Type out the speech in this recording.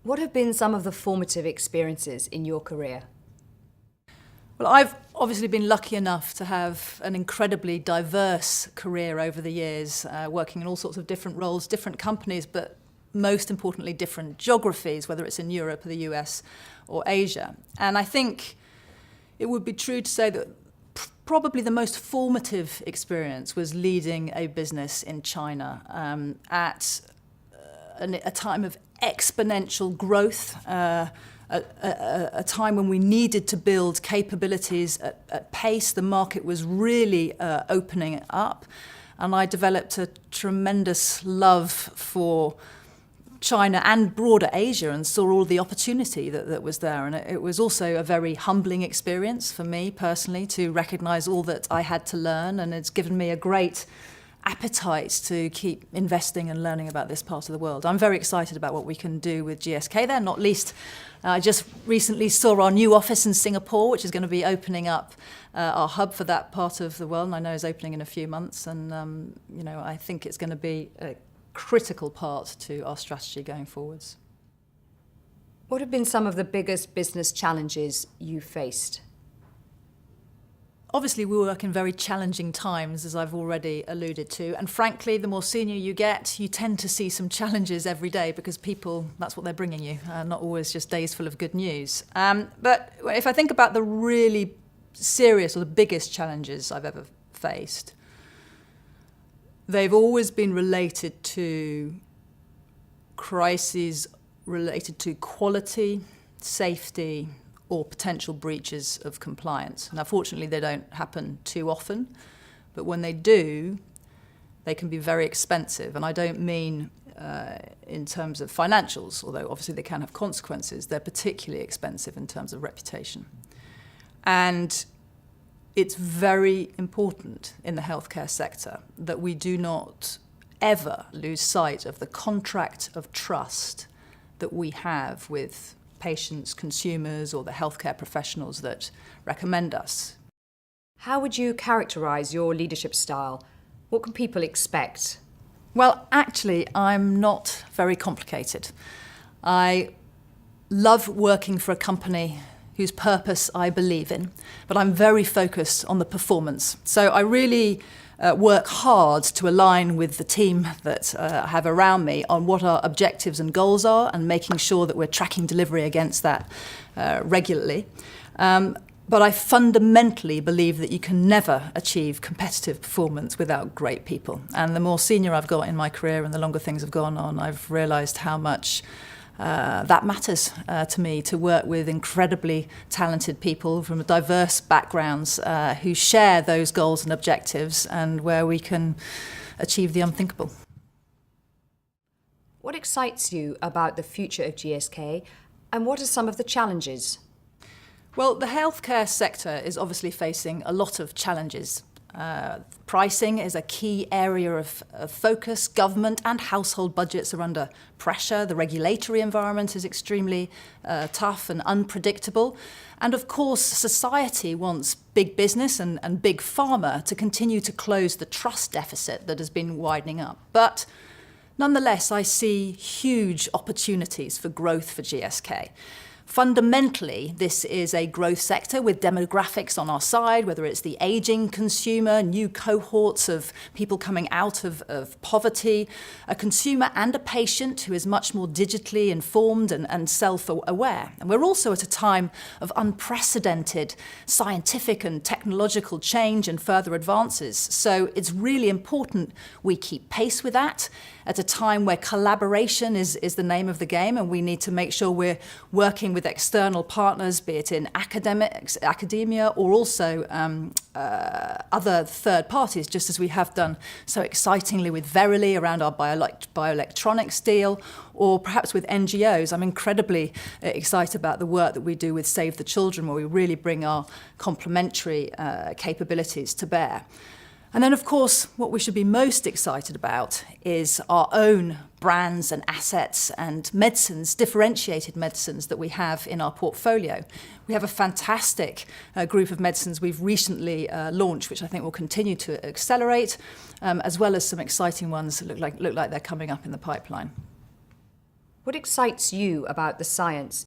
What have been some of the formative experiences in your career? Well, I've obviously been lucky enough to have an incredibly diverse career over the years, working in all sorts of different roles, different companies, but most importantly, different geographies, whether it's in Europe or the US or Asia. And I think it would be true to say that probably the most formative experience was leading a business in China at a time of exponential growth, a time when we needed to build capabilities at pace. The market was really opening up, and I developed a tremendous love for China and broader Asia and saw all the opportunity that was there. And it was also a very humbling experience for me personally to recognize all that I had to learn, and it's given me a great appetite to keep investing and learning about this part of the world. I'm very excited about what we can do with GSK there, not least I just recently saw our new office in Singapore, which is going to be opening up our hub for that part of the world, and I know is opening in a few months, and I think it's going to be a critical part to our strategy going forwards. What have been some of the biggest business challenges you faced? Obviously, we work in very challenging times, as I've already alluded to. And frankly, the more senior you get, you tend to see some challenges every day because people, that's what they're bringing you, not always just days full of good news. But if I think about the really serious or the biggest challenges I've ever faced, they've always been related to crises related to quality, safety, or potential breaches of compliance. Now, fortunately, they don't happen too often, but when they do, they can be very expensive. And I don't mean in terms of financials, although obviously they can have consequences. They're particularly expensive in terms of reputation. And it's very important in the healthcare sector that we do not ever lose sight of the contract of trust that we have with patients, consumers, or the healthcare professionals that recommend us. How would you characterize your leadership style? What can people expect? Well, actually, I'm not very complicated. I love working for a company whose purpose I believe in, but I'm very focused on the performance. So I really work hard to align with the team that I have around me on what our objectives and goals are and making sure that we're tracking delivery against that regularly. But I fundamentally believe that you can never achieve competitive performance without great people. And the more senior I've got in my career and the longer things have gone on, I've realized how much that matters to me, to work with incredibly talented people from diverse backgrounds who share those goals and objectives and where we can achieve the unthinkable. What excites you about the future of GSK, and what are some of the challenges? Well, the healthcare sector is obviously facing a lot of challenges. Pricing is a key area of focus. Government and household budgets are under pressure. The regulatory environment is extremely tough and unpredictable. And of course, society wants big business and big pharma to continue to close the trust deficit that has been widening up. But nonetheless, I see huge opportunities for growth for GSK. Fundamentally, this is a growth sector with demographics on our side, whether it's the aging consumer, new cohorts of people coming out of poverty, a consumer and a patient who is much more digitally informed and self-aware. And we're also at a time of unprecedented scientific and technological change and further advances. So it's really important we keep pace with that at a time where collaboration is the name of the game, and we need to make sure we're working with external partners, be it in academia or also other third parties, just as we have done so excitingly with Verily around our bioelectronics deal, or perhaps with NGOs. I'm incredibly excited about the work that we do with Save the Children, where we really bring our complementary capabilities to bear. And then, of course, what we should be most excited about is our own brands and assets and medicines, differentiated medicines that we have in our portfolio. We have a fantastic group of medicines we've recently launched, which I think will continue to accelerate, as well as some exciting ones that look like they're coming up in the pipeline. What excites you about the science?